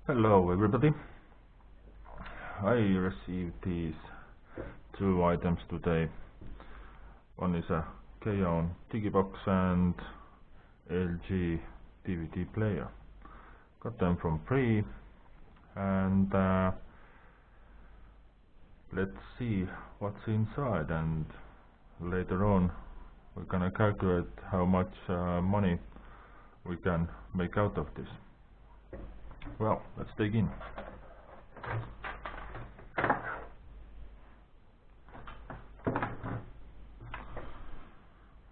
Hello everybody. I received these two items today. One is a K-on Digibox and LG DVD player. Got them from free, and let's see what's inside, and later on we're gonna calculate how much money we can make out of this. Well, let's dig in.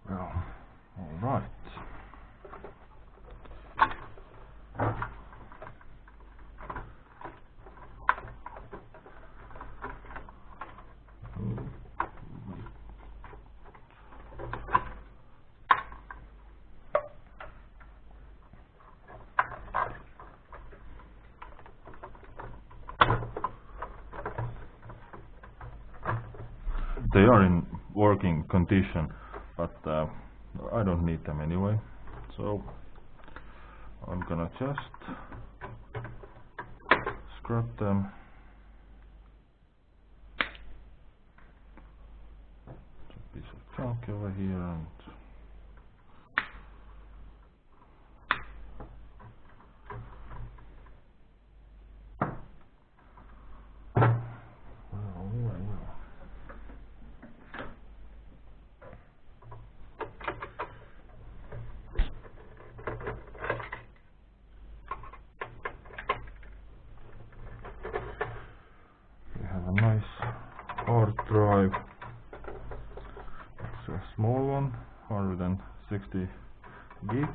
Well, all right. They are in working condition, but I don't need them anyway, so I'm gonna just scrap them. A piece of junk over here, and nice hard drive. It's a small one, 160 gigs.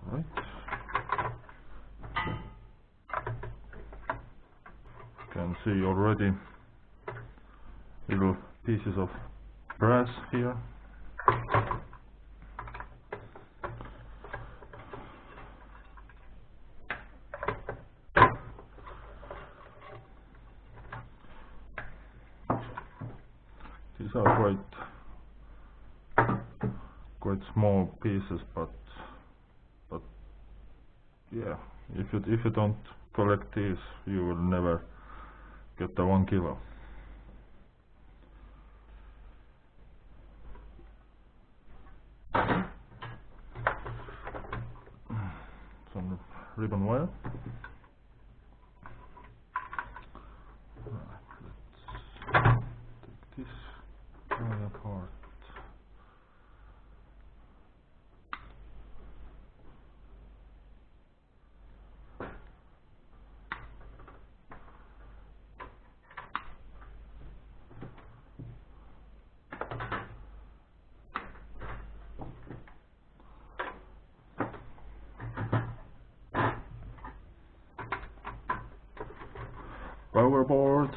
Right. Can see already little pieces of brass here. These are quite small pieces, but yeah, if you don't collect these, you will never get the 1 kilo. Some ribbon wire. Right, let's take this guy apart. Power board.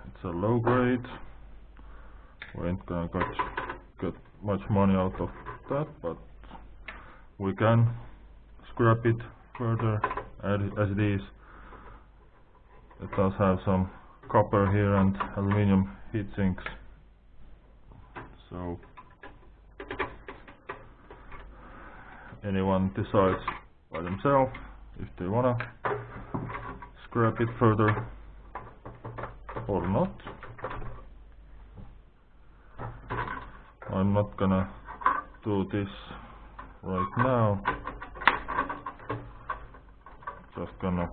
It's a low grade. We ain't gonna get much money out of that, but we can scrap it further as it is. It does have some copper here and aluminium heat sinks, so anyone decides by themselves if they wanna scrap it further or not. I'm not gonna do this right now. Just gonna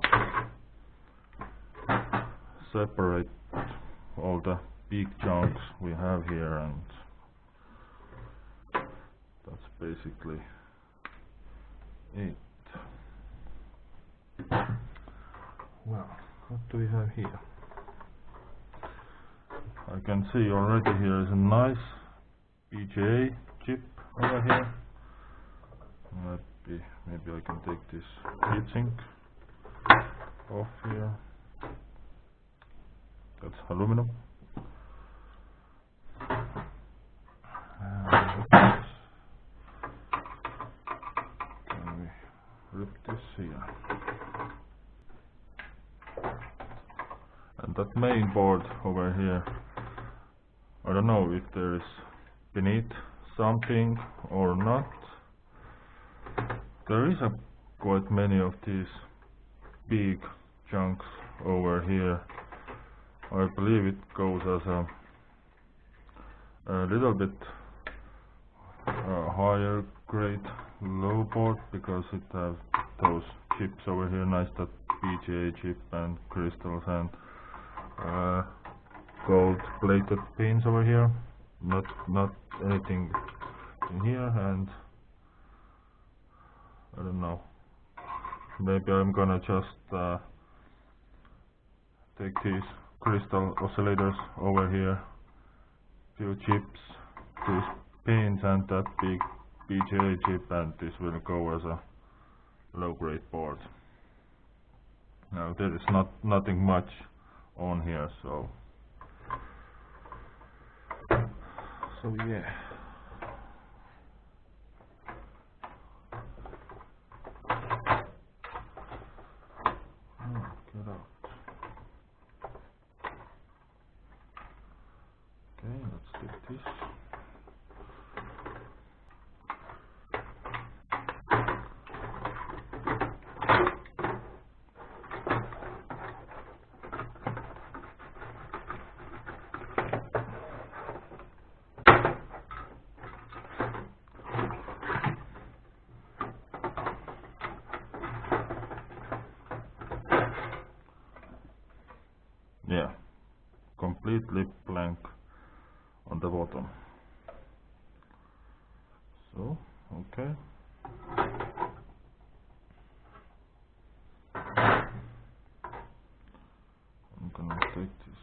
separate all the big chunks we have here, and that's basically it. Well, what do we have here? I can see already here is a nice VGA chip over here. Maybe I can take this heatsink off here. That's aluminum. here. And that main board over here, I don't know if there is beneath something or not. There is quite many of these big chunks over here. I believe it goes as a little bit higher grade low board, because it has those chips over here, nice, that PGA chip and crystals and gold plated pins over here. Not anything in here, and I don't know, maybe I'm gonna just take these crystal oscillators over here, few chips, these pins and that big PGA chip, and this will go as a low grade board. Now there is nothing much on here, so yeah. Get out. Okay, let's take this. Yeah, completely blank on the bottom. So, okay. I'm gonna take this.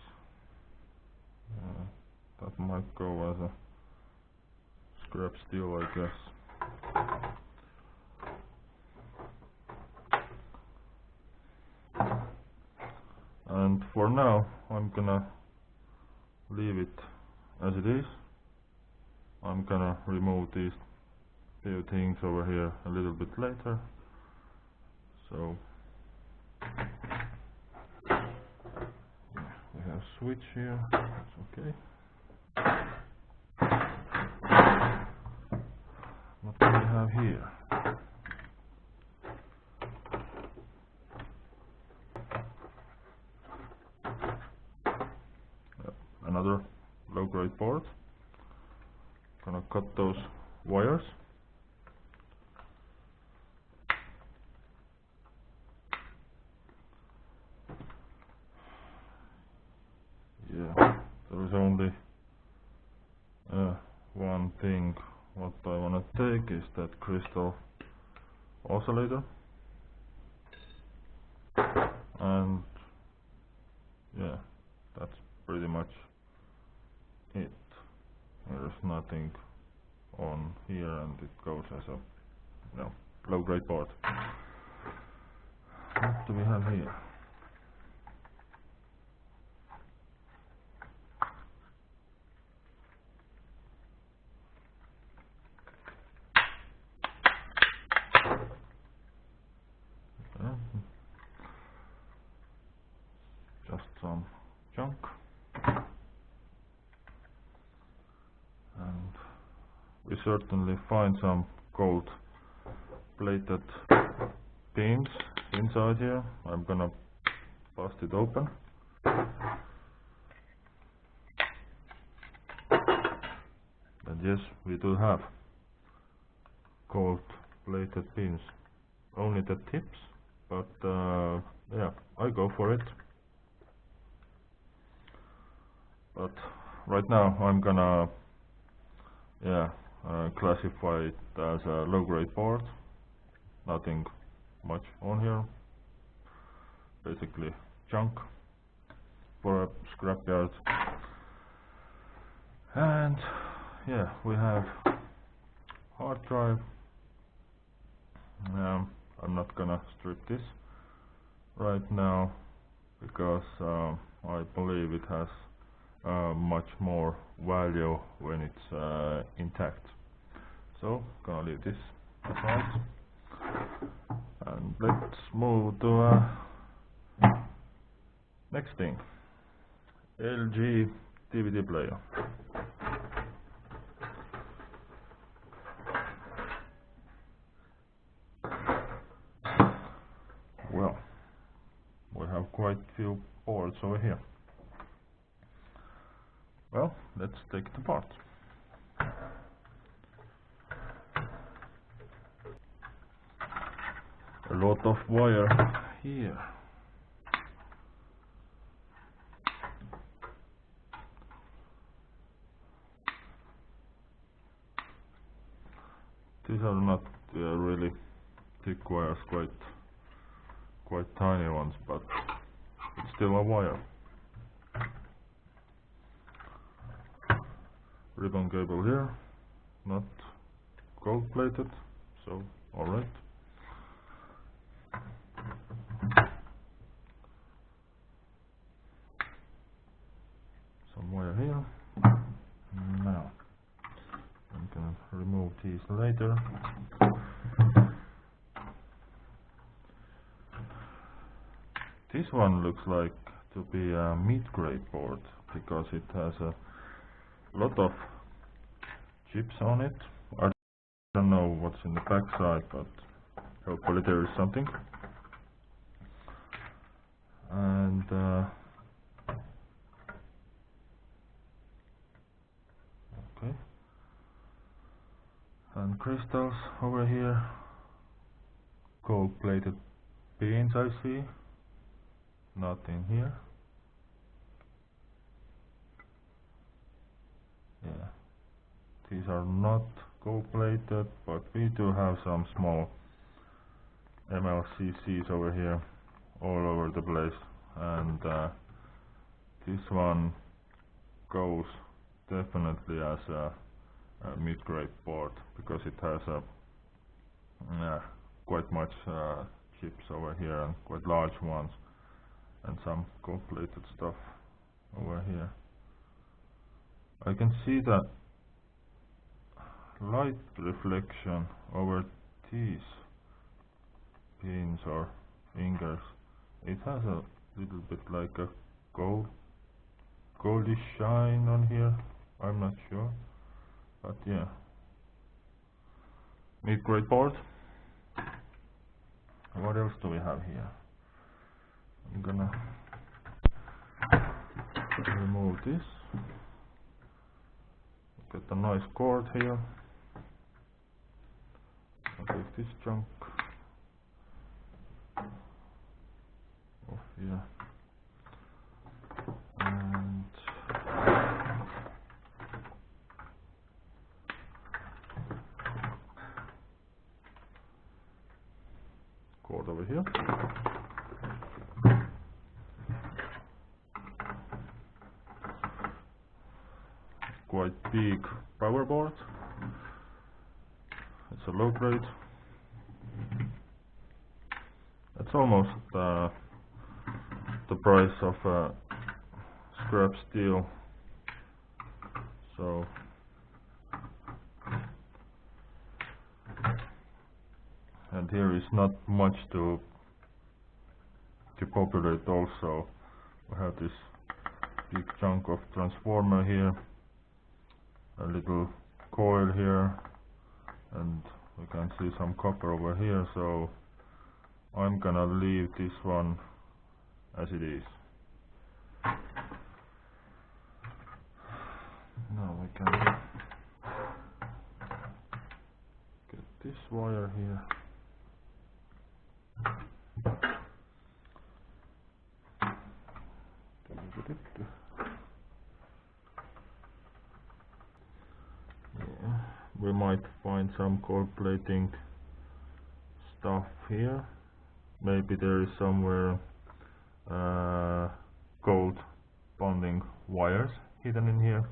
That might go as a scrap steel, I guess. And for now, I'm gonna leave it as it is. I'm gonna remove these few things over here a little bit later. So yeah, we have switch here, that's okay. What do we have here? Another low grade board. Gonna cut those wires. Yeah, there is only one thing what I wanna take, is that crystal oscillator, and yeah, that's pretty much it. There's nothing on here, and it goes as a low grade board. What do we have here? Just some junk. And we certainly find some gold plated pins inside here. I'm gonna bust it open. And yes, we do have gold plated pins. Only the tips, but yeah, I go for it. But right now I'm gonna classify it as a low grade board. Nothing much on here, basically junk for a scrapyard. And yeah, we have hard drive. I'm not gonna strip this right now, because I believe it has much more value when it's intact. So gonna leave this aside. And let's move to next thing. LG DVD player. Well, we have quite few boards over here. Well, let's take it apart. A lot of wire here. These are not really thick wires, quite tiny ones, but it's still a wire. Ribbon cable here, not gold plated, so alright. Some wire here. Now I'm gonna remove these later. This one looks like to be a mid-grade board because it has a lot of chips on it. I don't know what's in the back side, but hopefully there is something. And okay, and crystals over here, gold-plated pins I see. Not in here. Yeah, these are not gold plated, but we do have some small MLCCs over here, all over the place, and this one goes definitely as a mid-grade board because it has quite much chips over here and quite large ones, and some gold plated stuff over here. I can see that light reflection over these pins or fingers. It has a little bit like a goldish shine on here. I'm not sure, but yeah, mid-grade board. What else do we have here? I'm gonna remove this. Get a nice cord here. I'll take this chunk off here. And cord over here. Quite big power board. It's a low grade. It's almost the price of scrap steel. So and here is not much to populate. Also, we have this big chunk of transformer here, a little coil here, and we can see some copper over here, so I'm gonna leave this one as it is. Now we can get this wire here. We might find some gold plating stuff here. Maybe there is somewhere gold bonding wires hidden in here.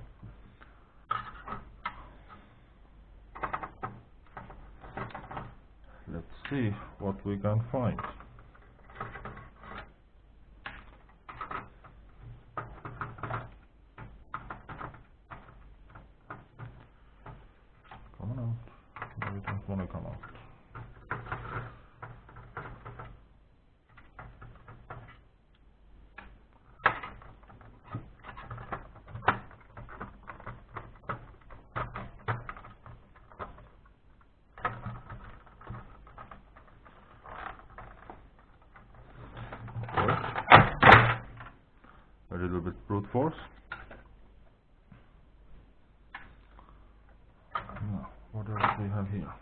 Let's see what we can find. Come on out. No, you don't want to come out. force. Now, what else do we have here?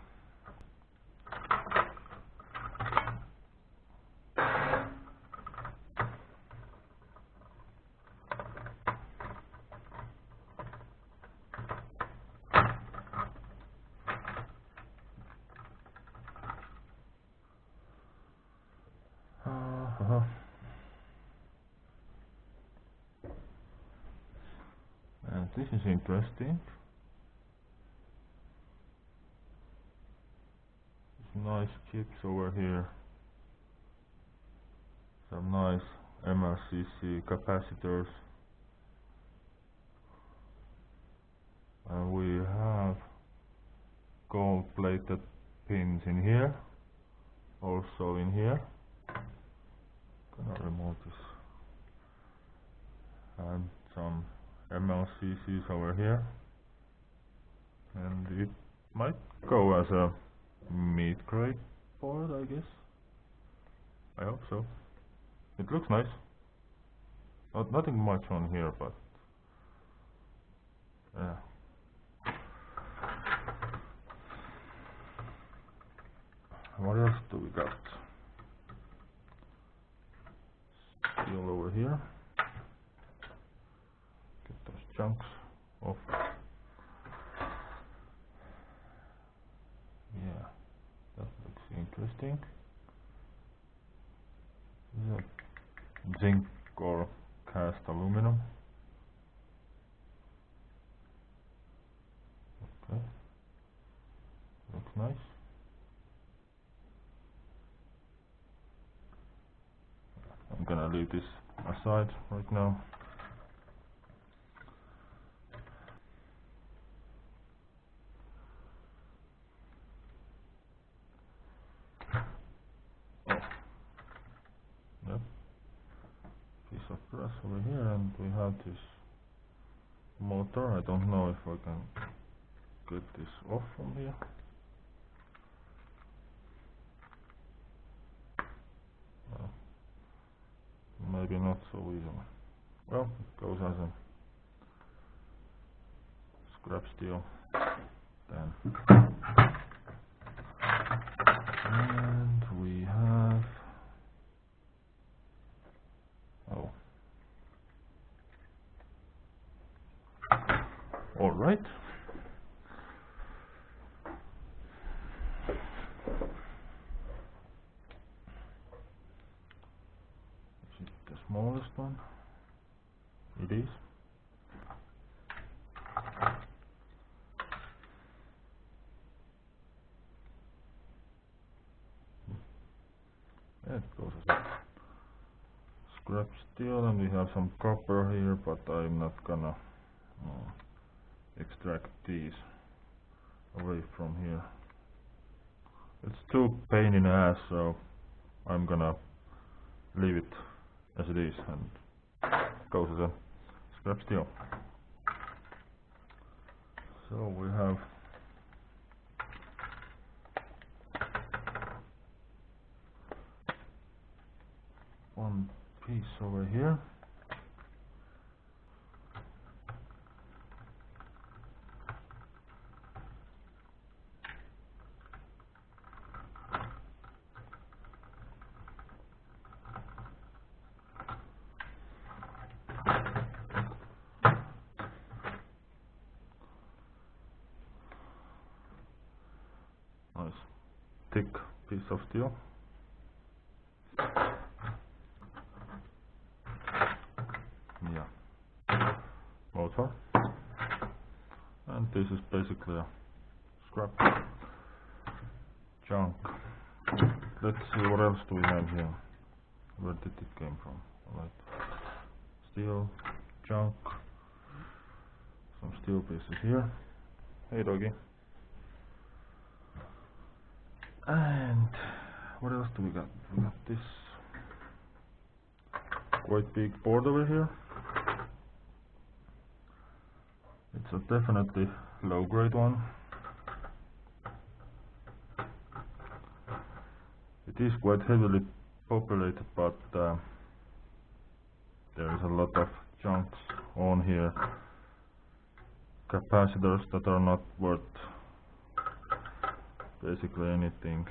And this is interesting. Some nice chips over here. Some nice MLCC capacitors. And we have gold plated pins in here. Also in here. Gonna remove this. And some MLCCs over here, and it might go as a meat crate board, I guess. I hope so. It looks nice. Nothing much on here, but yeah. What else do we got? Steel over here. Chunks off. Yeah, that looks interesting. Is that zinc or cast aluminum? Okay, looks nice. I'm gonna leave this aside right now. Piece of brass over here, and we have this motor. I don't know if I can get this off from here. Maybe not so easily. Well, it goes as a scrap steel then. And we have all right. Is it the smallest one? It is. It goes as a scrap steel, and we have some copper here, but I'm not gonna extract these away from here. It's too pain in the ass, so I'm gonna leave it as it is, and it goes as a scrap steel. So we have one piece over here. Nice thick piece of steel. Yeah, motor, and this is basically a scrap junk. Let's see what else do we have here. Where did it came from? Alright, steel, junk, some steel pieces here. Hey doggy. And what else do we got? We got this quite big board over here. It's a definitely low grade one. It is quite heavily populated, but there is a lot of chunks on here capacitors that are not worth basically anything,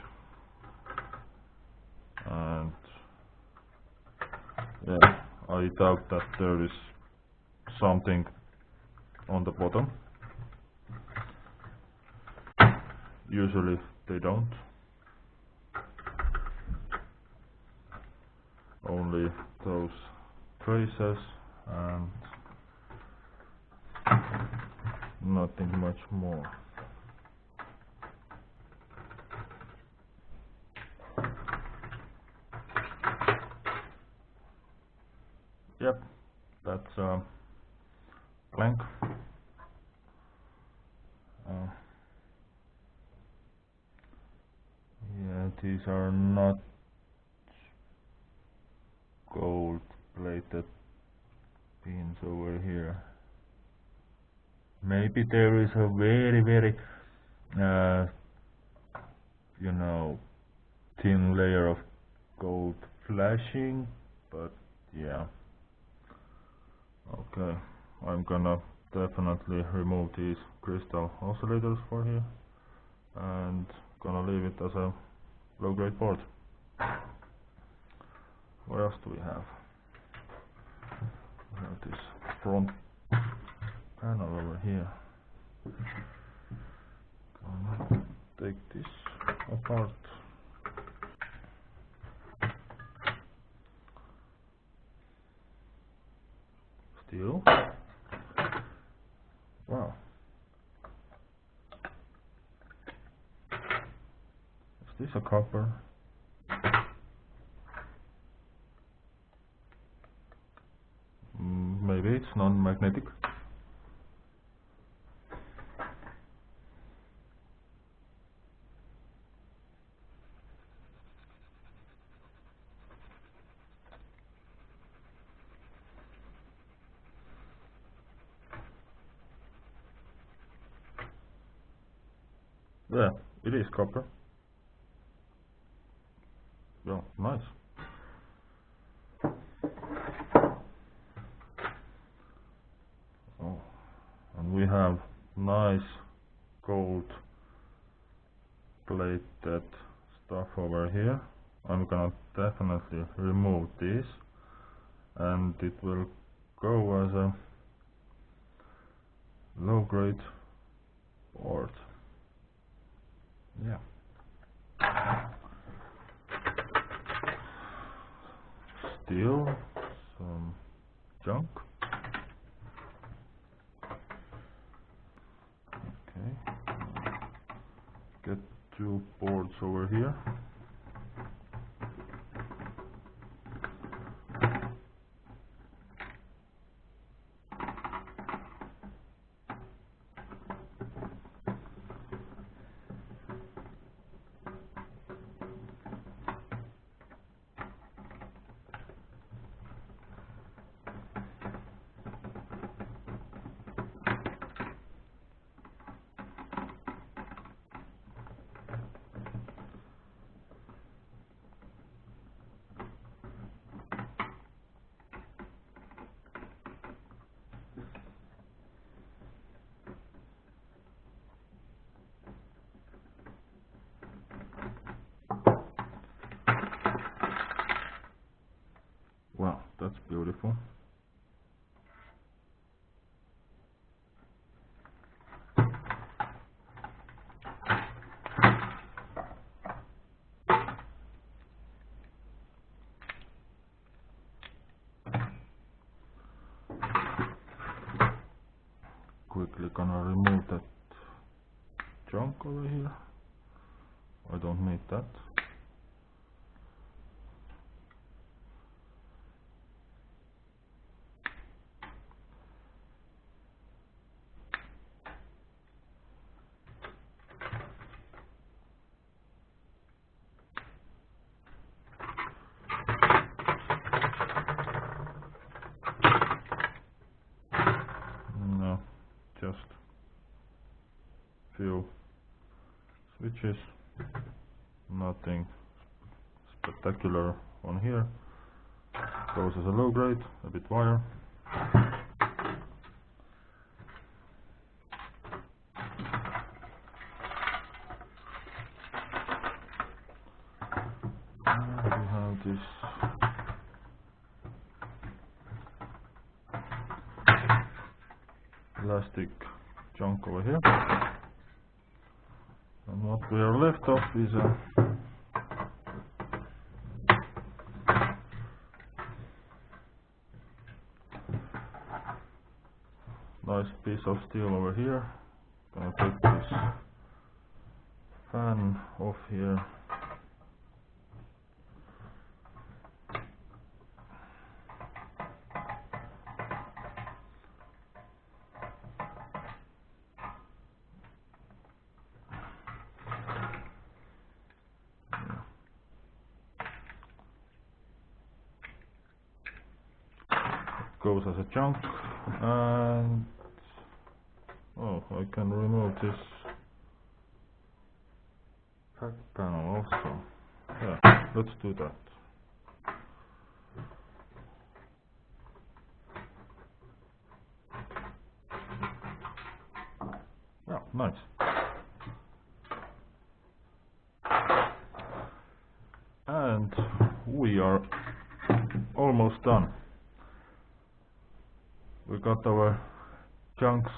and yeah, I doubt that there is something on the bottom. Usually they don't. Only those traces and nothing much more. Yep, that's blank. Yeah, these are not gold plated pins over here. Maybe there is a very you know, thin layer of gold flashing, but yeah. Okay, I'm gonna definitely remove these crystal oscillators for here and gonna leave it as a low grade board. What else do we have? We have this front panel over here. Gonna take this apart. Steel. Wow. Is this a copper? Maybe it's non-magnetic. Yeah, it is copper. Yeah, nice. Oh, and we have nice gold plated stuff over here. I'm gonna definitely remove this, and it will go as a low grade board. Yeah. Still some junk. Okay. Get two boards over here. Wow, that's beautiful. Quickly gonna remove that junk over here. I don't need that. No, just few switches, nothing spectacular on here. Goes as a low grade, a bit wire. this plastic junk over here. And what we are left of is a nice piece of steel over here. Gonna take this fan off here. Goes as a chunk, and oh, I can remove this pack panel also. Yeah, let's do that. Yeah, nice. And we are almost done. We got our chunks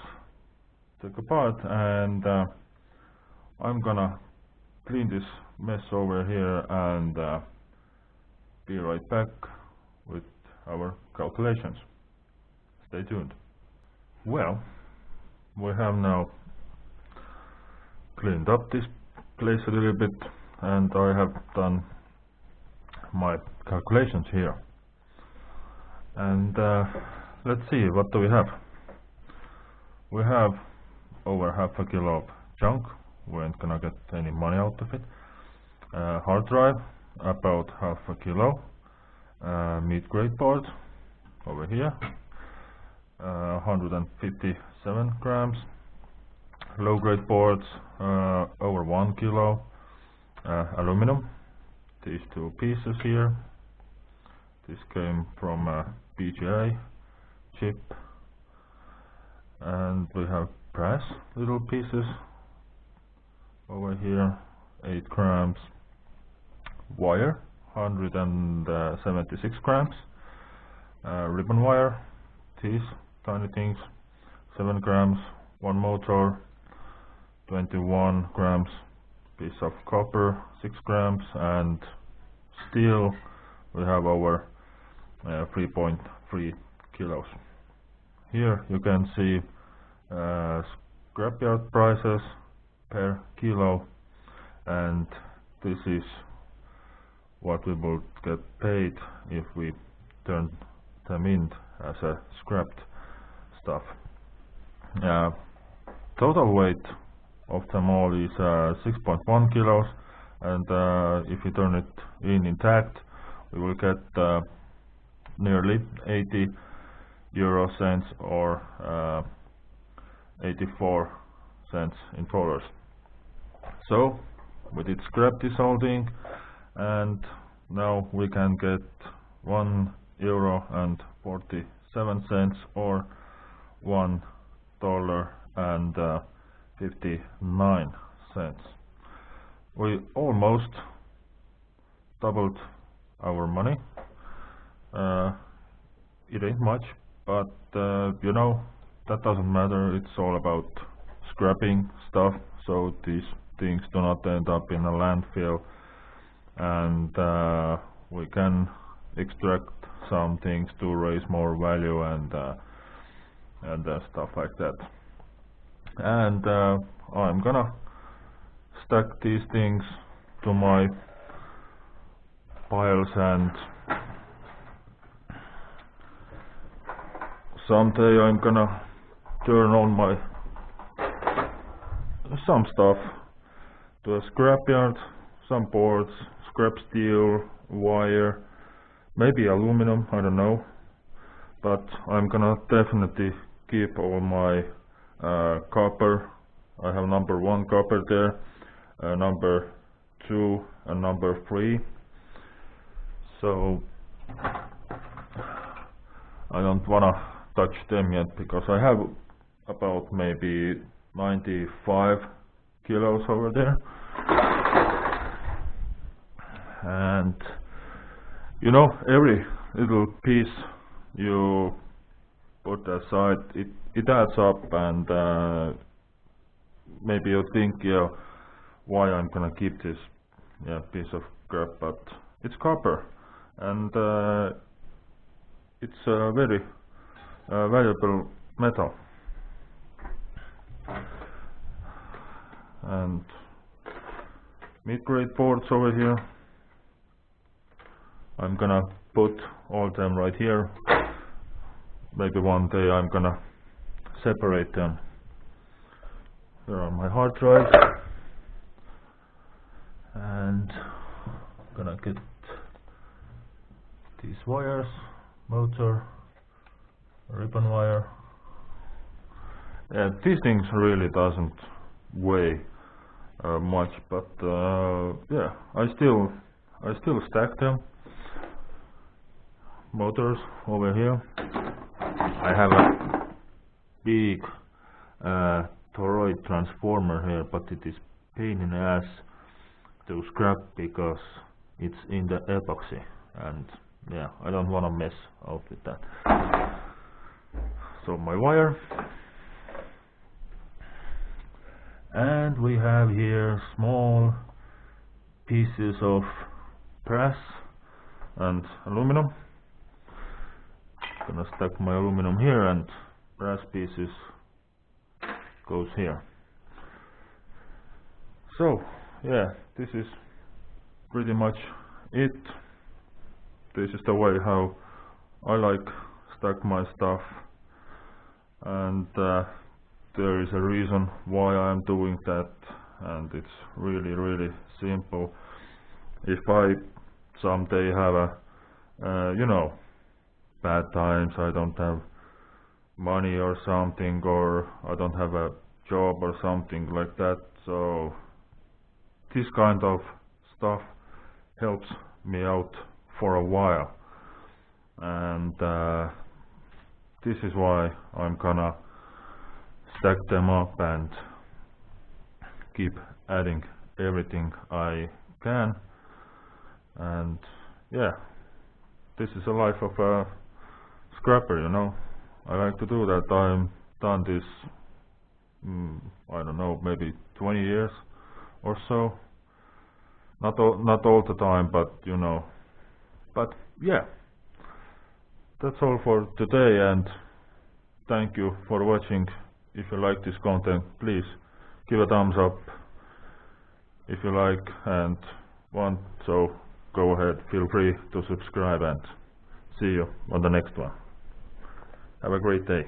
took apart, and I'm gonna clean this mess over here and be right back with our calculations. Stay tuned. Well, we have now cleaned up this place a little bit, and I have done my calculations here. And let's see, what do we have? We have over half a kilo of junk. We ain't gonna get any money out of it. Hard drive, about half a kilo. Meat grade board over here, 157 grams. Low grade boards, over 1 kilo. Aluminum, these two pieces here. This came from a BGA chip. And we have brass little pieces over here, 8 grams. Wire, 176 grams. Ribbon wire, these tiny things, 7 grams. One motor, 21 grams. Piece of copper, 6 grams. And steel, we have over 3.3 kilos. Here you can see scrapyard prices per kilo, and this is what we would get paid if we turn them in as a scrapped stuff. Total weight of them all is 6.1 kilos, and if we turn it in intact, we will get nearly 80 euro cents or 84 cents in dollars. So we did scrap this whole thing, and now we can get €1.47 or $1.59. We almost doubled our money. It ain't much, but you know, that doesn't matter. It's all about scrapping stuff, so these things do not end up in a landfill, and we can extract some things to raise more value and stuff like that. And I'm gonna stack these things to my piles, and someday I'm gonna turn on some stuff to a scrapyard, some boards, scrap steel, wire, maybe aluminum, I don't know, but I'm gonna definitely keep all my copper. I have number 1 copper there, number 2 and number 3, so I don't wanna touch them yet, because I have about maybe 95 kilos over there. And You know, every little piece you put aside, it adds up, and maybe you think, yeah, why I'm gonna keep this piece of crap, but it's copper, and it's a very valuable metal. And mid-grade boards over here, I'm gonna put all them right here. Maybe one day I'm gonna separate them. Here are my hard drives, and I'm gonna get these wires, motor, ribbon wire. Yeah, these things really doesn't weigh much, but yeah, I still stack them. Motors over here. I have a big toroid transformer here, but it is pain in the ass to scrap because it's in the epoxy, and yeah, I don't want to mess out with that. So my wire, and we have here small pieces of brass and aluminum. Gonna stack my aluminum here, and brass pieces goes here. So yeah, this is pretty much it. This is the way how I like stack my stuff, and there is a reason why I'm doing that, and it's really simple. If I someday have a you know, bad times, I don't have money or something, or I don't have a job or something like that, so this kind of stuff helps me out for a while, and this is why I'm gonna stack them up and keep adding everything I can. And yeah, this is a life of a scrapper, you know. I like to do that. I've done this I don't know, maybe 20 years or so. Not all the time, but you know. But yeah, that's all for today, and thank you for watching. If you like this content, please give a thumbs up if you like and want, so go ahead, feel free to subscribe, and see you on the next one. Have a great day.